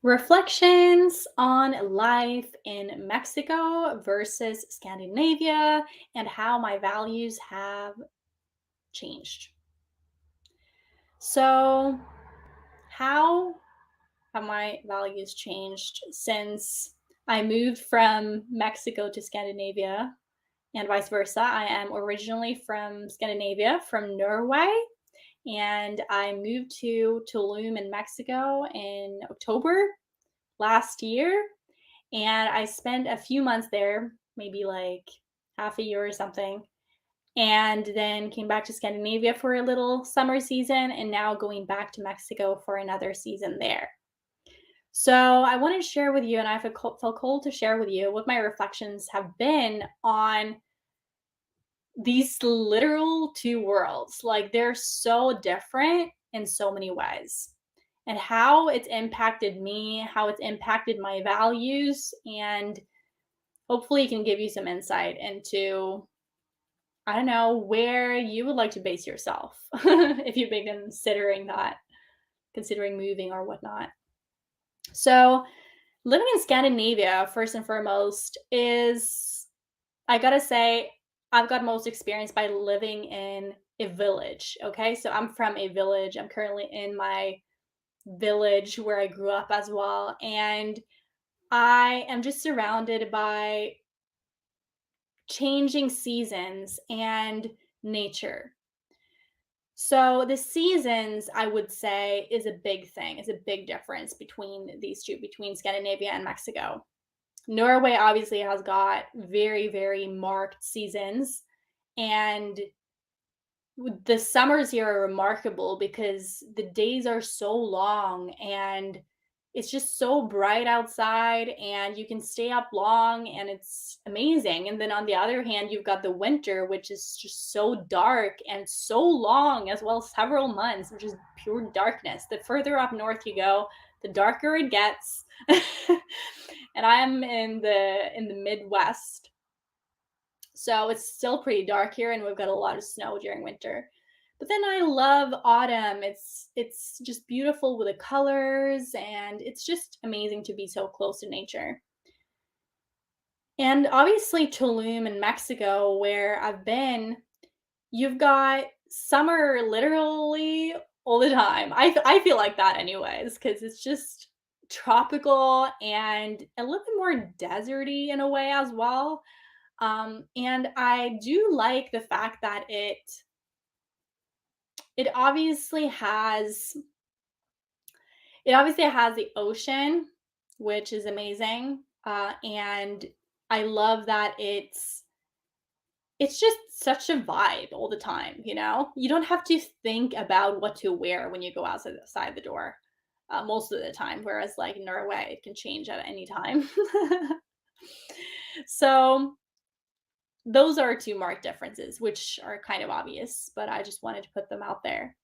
Reflections on life in Mexico versus Scandinavia and how my values have changed. So, how have my values changed since I moved from Mexico to Scandinavia and vice versa? I am originally from Scandinavia, from Norway, and I moved to Tulum in Mexico in October last year. And I spent a few months there, maybe like half a year or something, and then came back to Scandinavia for a little summer season, and now going back to Mexico for another season there. So I wanted to share with you, and I felt called to share with you what my reflections have been on these literal two worlds. Like they're so different in so many ways, and how it's impacted me, how it's impacted my values, and hopefully it can give you some insight into, I don't know, where you would like to base yourself if you've been considering that, considering moving or whatnot. So, living in Scandinavia, first and foremost, is, I gotta say, I've got most experience by living in a village. Okay. So, I'm from a village. I'm currently in my village where I grew up as well. And I am just surrounded by changing seasons and nature. So the seasons, I would say, is a big thing, is a big difference between these two, between Scandinavia and Mexico. Norway obviously has got very, very marked seasons. And the summers here are remarkable because the days are so long and it's just so bright outside and you can stay up long and it's amazing. And then on the other hand, you've got the winter, which is just so dark and so long as well, several months, which is pure darkness. The further up north you go, the darker it gets. And I'm in the Midwest, so it's still pretty dark here and we've got a lot of snow during winter. But then I love autumn. It's just beautiful with the colors and it's just amazing to be so close to nature. And obviously Tulum in Mexico where I've been, you've got summer literally all the time. I feel like that anyways cuz it's just tropical and a little bit more deserty in a way as well. And I do like the fact that it obviously has it obviously has the ocean, which is amazing. And I love that it's just such a vibe all the time, you know? You don't have to think about what to wear when you go outside the door. Most of the time, whereas like in Norway, it can change at any time. So those are two marked differences, which are kind of obvious, but I just wanted to put them out there.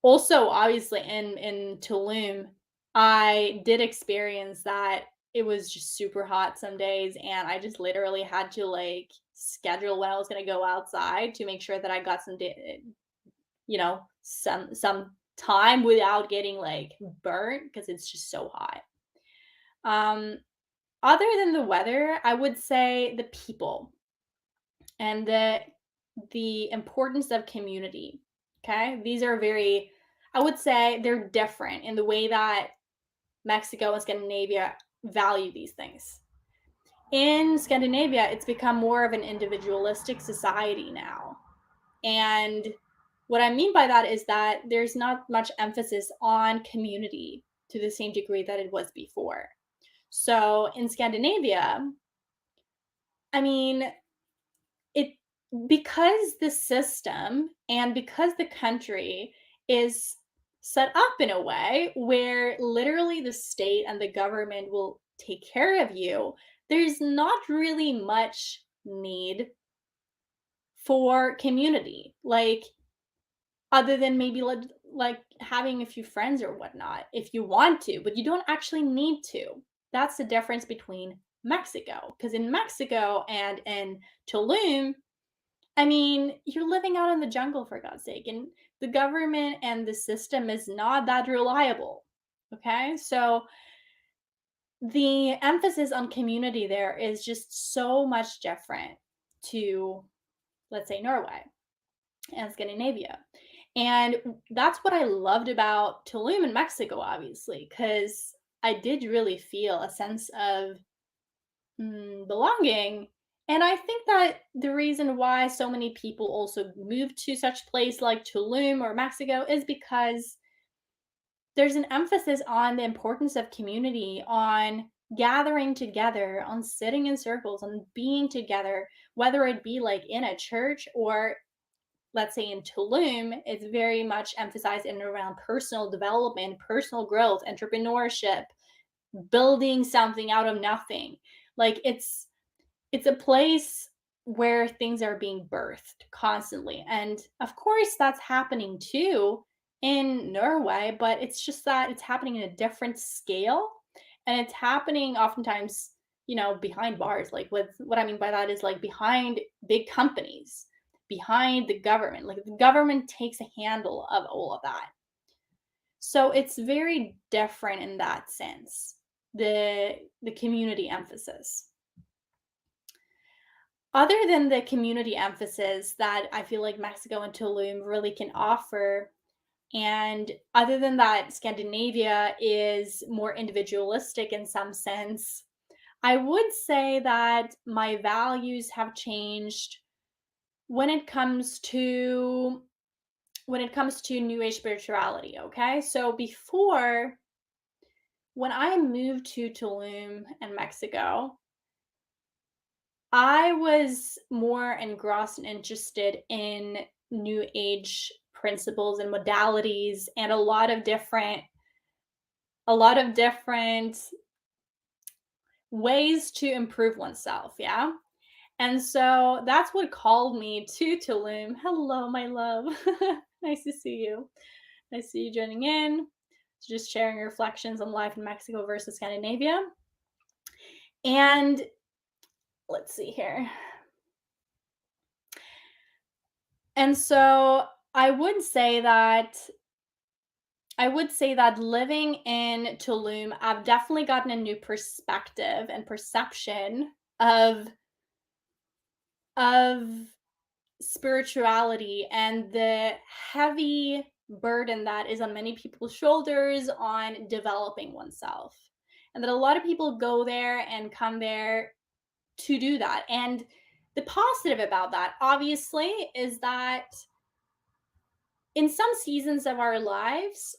Also, obviously, in Tulum, I did experience that it was just super hot some days, and I just literally had to like schedule when I was going to go outside to make sure that I got some time without getting like burnt because it's just so hot. Um, Other than the weather, I would say the people and the importance of community. Okay? These are very, I would say they're different in the way that Mexico and Scandinavia value these things. In Scandinavia, it's become more of an individualistic society now. And what I mean by that is that there's not much emphasis on community to the same degree that it was before. So in Scandinavia, I mean, it because the system and because the country is set up in a way where literally the state and the government will take care of you, there's not really much need for community. Like, other than maybe like having a few friends or whatnot if you want to, but you don't actually need to. That's the difference between Mexico. Because in Mexico and in Tulum, I mean, you're living out in the jungle for God's sake, and the government and the system is not that reliable. Okay? So the emphasis on community there is just so much different to, let's say, Norway and Scandinavia. And that's what I loved about Tulum in Mexico, obviously, because I did really feel a sense of belonging. And I think that the reason why so many people also move to such place like Tulum or Mexico is because there's an emphasis on the importance of community, on gathering together, on sitting in circles, on being together, whether it be like in a church or, let's say, in Tulum, it's very much emphasized in and around personal development, personal growth, entrepreneurship, building something out of nothing. Like it's a place where things are being birthed constantly. And of course, that's happening too in Norway, but it's just that it's happening in a different scale. And it's happening oftentimes, behind bars. Like, with what I mean by that is like behind big companies, behind the government. Like, the government takes a handle of all of that. So it's very different in that sense, the community emphasis. Other than the community emphasis that I feel like Mexico and Tulum really can offer, and other than that, Scandinavia is more individualistic in some sense, I would say that my values have changed when it comes to new age spirituality, okay? So before, when I moved to Tulum and Mexico, I was more engrossed and interested in new age principles and modalities and a lot of different ways to improve oneself, yeah? And so that's what called me to Tulum. Hello, my love. Nice to see you. Nice to see you joining in. Just sharing reflections on life in Mexico versus Scandinavia. And let's see here. And so I would say that living in Tulum, I've definitely gotten a new perspective and perception of spirituality and the heavy burden that is on many people's shoulders on developing oneself. And that a lot of people go there and come there to do that. And the positive about that, obviously, is that in some seasons of our lives,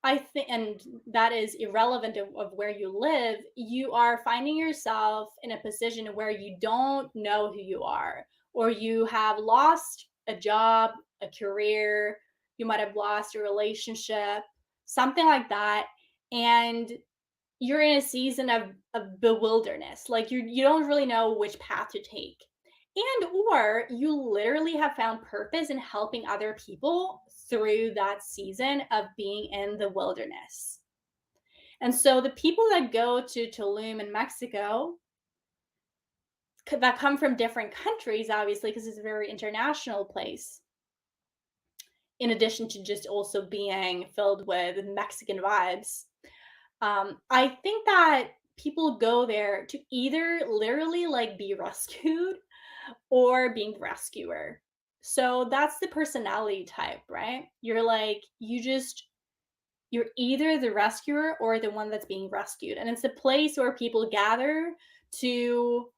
I think, and that is irrelevant of where you live, you are finding yourself in a position where you don't know who you are, or you have lost a job, a career, you might have lost a relationship, something like that. And you're in a season of bewilderness. Like, you don't really know which path to take. And or you literally have found purpose in helping other people through that season of being in the wilderness. And so the people that go to Tulum in Mexico that come from different countries, obviously, because it's a very international place, in addition to just also being filled with Mexican vibes, I think that people go there to either literally like be rescued or being the rescuer. So that's the personality type, right? You're either the rescuer or the one that's being rescued. And it's a place where people gather to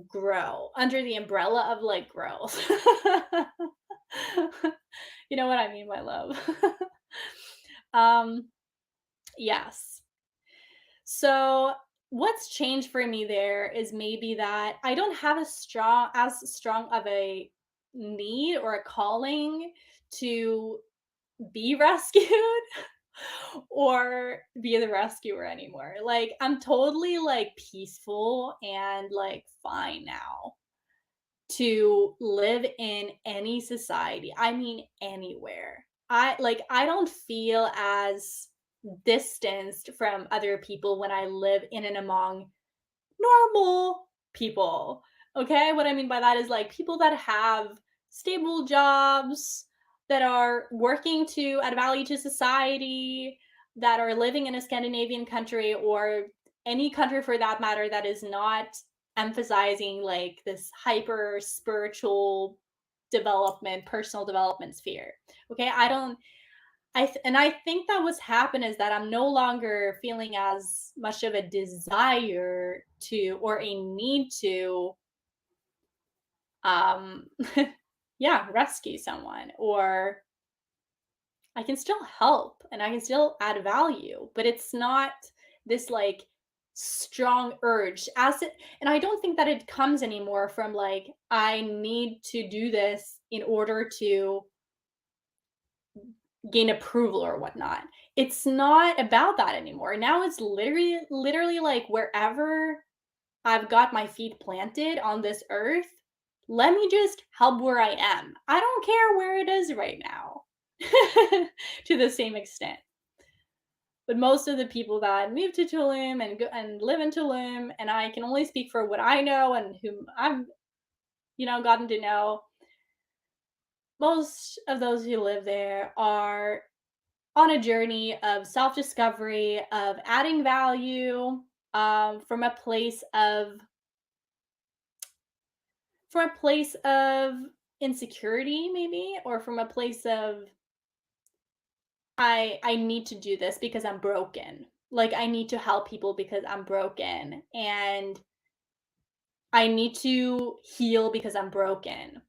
grow under the umbrella of like growth. You know what I mean, my love. um, yes. So what's changed for me there is maybe that I don't have as strong of a need or a calling to be rescued or be the rescuer anymore. Like, I'm totally like peaceful and like fine now to live in any society. I mean, anywhere. I don't feel as distanced from other people when I live in and among normal people. Okay? What I mean by that is like people that have stable jobs, that are working to add value to society, that are living in a Scandinavian country or any country for that matter that is not emphasizing like this hyper spiritual development, personal development sphere. Okay, I don't and I think that what's happened is that I'm no longer feeling as much of a desire to or a need to um yeah, rescue someone, or I can still help and I can still add value, but it's not this like strong urge as it, and I don't think that it comes anymore from like I need to do this in order to gain approval or whatnot. It's not about that anymore. Now it's literally like wherever I've got my feet planted on this earth, let me just help where I am. I don't care where it is right now. To the same extent. But most of the people that move to Tulum and and live in Tulum, and I can only speak for what I know and whom I've gotten to know. Most of those who live there are on a journey of self discovery, of adding value, from a place of insecurity, maybe, or from a place of I need to do this because I'm broken. Like I need to help people because I'm broken, and I need to heal because I'm broken.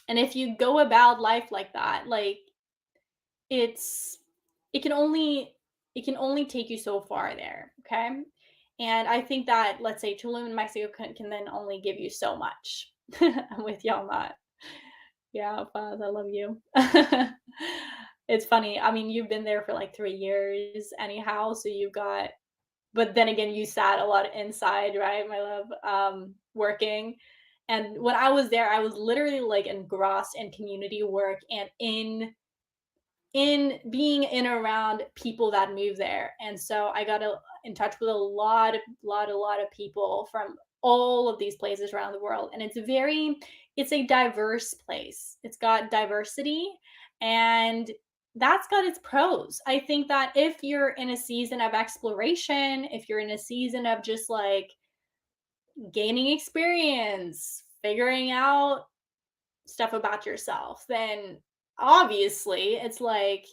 And if you go about life like that, like it's it can only take you so far there, okay? And I think that let's say Tulum in Mexico can then only give you so much. I'm with you on that. Yeah, Faz, I love you. It's funny. I mean, you've been there for like 3 years anyhow, so you've got. But then again, you sat a lot inside, right, my love, working. And when I was there, I was literally like engrossed in community work and in being in around people that move there. And so I got in touch with a lot of people from all of these places around the world. And it's a diverse place. It's got diversity, and that's got its pros. I think that if you're in a season of exploration, if you're in a season of just like gaining experience, figuring out stuff about yourself, then obviously it's like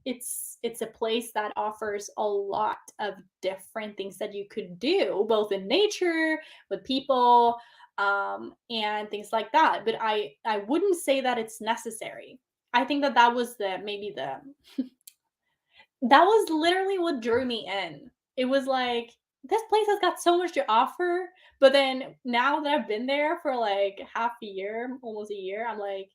it's a place that offers a lot of different things that you could do both in nature, with people, and things like that. But I wouldn't say that it's necessary. I think that that was the maybe the that was literally what drew me in. It was like, this place has got so much to offer, but then now that I've been there for like half a year, almost a year, I'm like,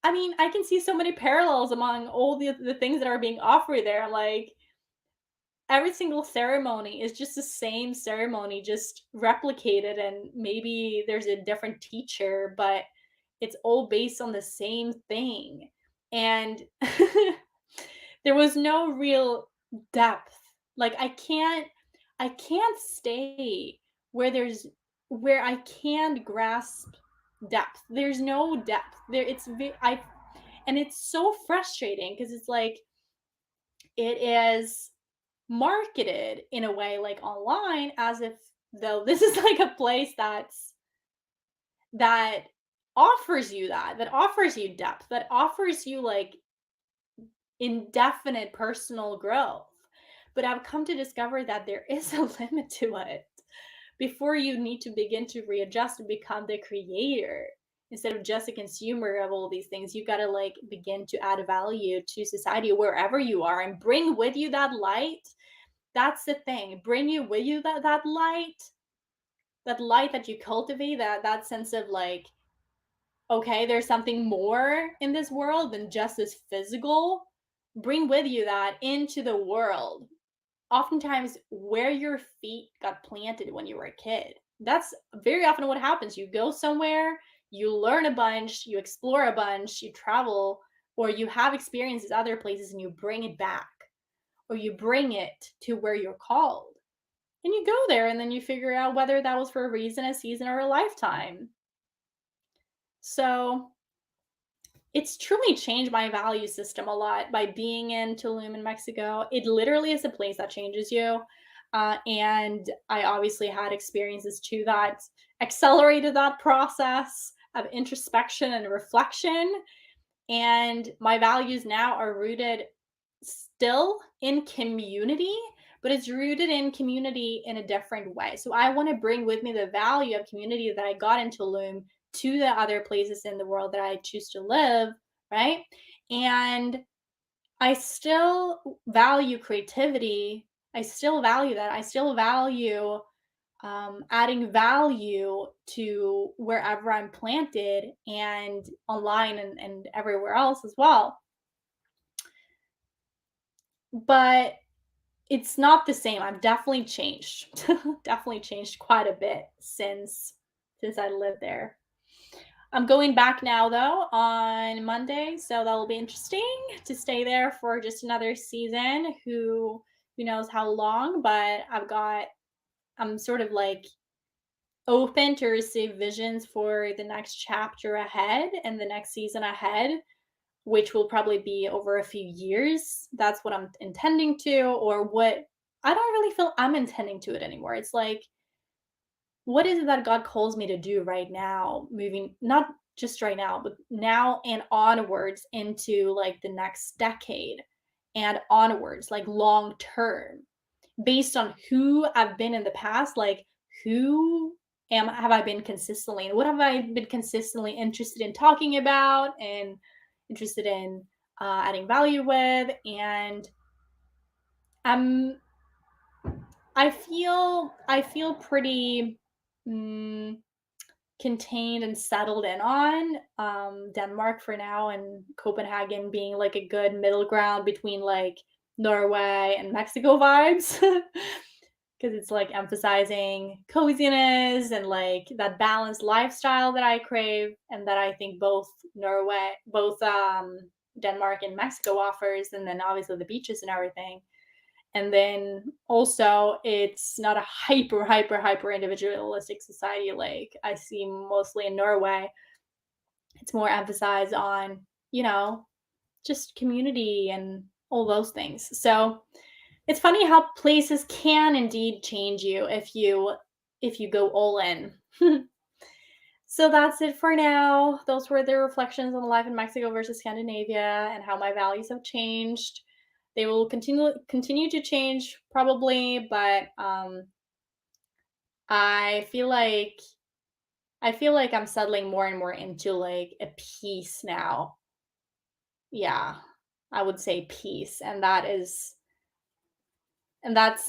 I mean, I can see so many parallels among all the things that are being offered there. Like every single ceremony is just the same ceremony, just replicated, and maybe there's a different teacher, but it's all based on the same thing. And there was no real depth. Like I can't stay where there's where I can't grasp depth. There's no depth. I and it's so frustrating because it's like it is marketed in a way like online as if though this is like a place that offers you that offers you depth, that offers you like indefinite personal growth. But I've come to discover that there is a limit to it. Before you need to begin to readjust and become the creator instead of just a consumer of all these things, you got to like begin to add value to society wherever you are and bring with you that light. That's the thing. Bring you with you that light that you cultivate, that sense of like, okay, there's something more in this world than just this physical. Bring with you that into the world. Oftentimes, where your feet got planted when you were a kid. That's very often what happens. You go somewhere, you learn a bunch, you explore a bunch, you travel, or you have experiences other places and you bring it back, or you bring it to where you're called. And you go there and then you figure out whether that was for a reason, a season, or a lifetime. So It's truly changed my value system a lot by being in Tulum in Mexico. It literally is a place that changes you. And I obviously had experiences too that accelerated that process of introspection and reflection. And my values now are rooted still in community, but it's rooted in community in a different way. So I want to bring with me the value of community that I got in Tulum to the other places in the world that I choose to live, right? And I still value creativity. I still value that. I still value adding value to wherever I'm planted and online and everywhere else as well. But it's not the same. I've definitely changed. Definitely changed quite a bit since I lived there. I'm going back now though on Monday, so that'll be interesting to stay there for just another season. Who knows how long, but I'm sort of like open to receive visions for the next chapter ahead and the next season ahead, which will probably be over a few years. That's what I'm intending to, or what I don't really feel I'm intending to it anymore. It's like, what is it that God calls me to do right now, moving not just right now, but now and onwards into like the next decade and onwards, like long term, based on who I've been in the past, like who am have I been consistently and what have I been consistently interested in talking about and interested in adding value with. And I'm I feel pretty mm, contained and settled in on Denmark for now, and Copenhagen being like a good middle ground between like Norway and Mexico vibes. Because it's like emphasizing coziness and like that balanced lifestyle that I crave and that I think both Denmark and Mexico offers, and then obviously the beaches and everything. And then also, it's not a hyper individualistic society like I see mostly in Norway. It's more emphasized on, just community and all those things. So it's funny how places can indeed change you if you go all in. So that's it for now. Those were the reflections on life in Mexico versus Scandinavia and how my values have changed. They will continue to change probably, but I feel like I'm settling more and more into like a peace now. Yeah, I would say peace, and that's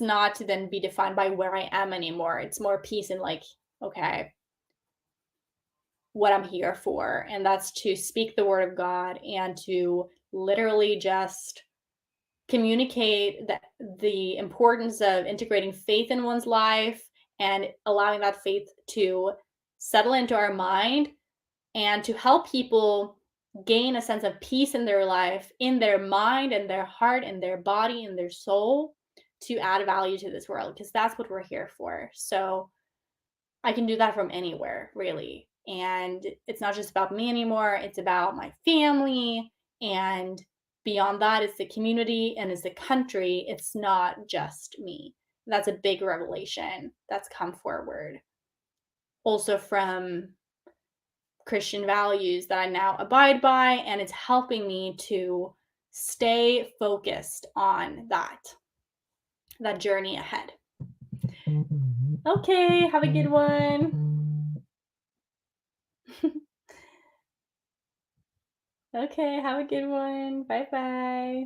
not to then be defined by where I am anymore. It's more peace in like, okay, what I'm here for, and that's to speak the word of God and to literally just communicate the importance of integrating faith in one's life and allowing that faith to settle into our mind and to help people gain a sense of peace in their life, in their mind and their heart and their body and their soul, to add value to this world, because that's what we're here for. So I can do that from anywhere, really. And it's not just about me anymore, it's about my family. And beyond that, it's the community and it's the country. It's not just me. That's a big revelation that's come forward. Also, from Christian values that I now abide by, and it's helping me to stay focused on that journey ahead. Okay, have a good one. Okay, have a good one. Bye bye.